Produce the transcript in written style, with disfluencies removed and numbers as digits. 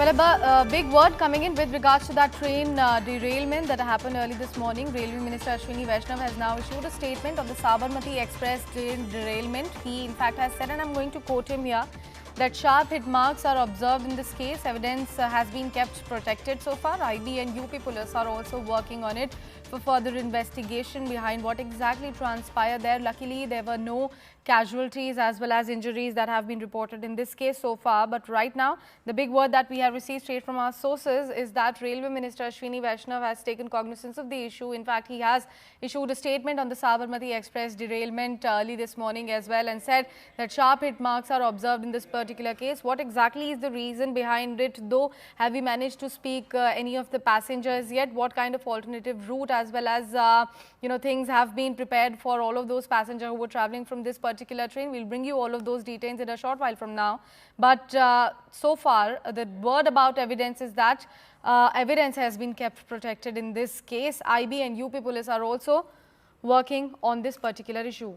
Well, a big word coming in with regards to that train derailment that happened early this morning. Railway Minister Ashwini Vaishnaw has now issued a statement on the Sabarmati Express train derailment. He, in fact, has said, and I'm going to quote him here, that sharp hit marks are observed in this case. Evidence has been kept protected so far. IB and UP police are also working on it for further investigation behind what exactly transpired there. Luckily, there were no casualties as well as injuries that have been reported in this case so far. But right now, the big word that we have received straight from our sources is that Railway Minister Ashwini Vaishnaw has taken cognizance of the issue. In fact, he has issued a statement on the Sabarmati Express derailment early this morning as well, and said that sharp hit marks are observed in this particular case. What exactly is the reason behind it, though? Have we managed to speak any of the passengers yet? What kind of alternative route as well as things have been prepared for all of those passengers who were traveling from this particular train? We'll bring you all of those details in a short while from now. But so far, the word about evidence is that evidence has been kept protected in this case. IB and UP police are also working on this particular issue.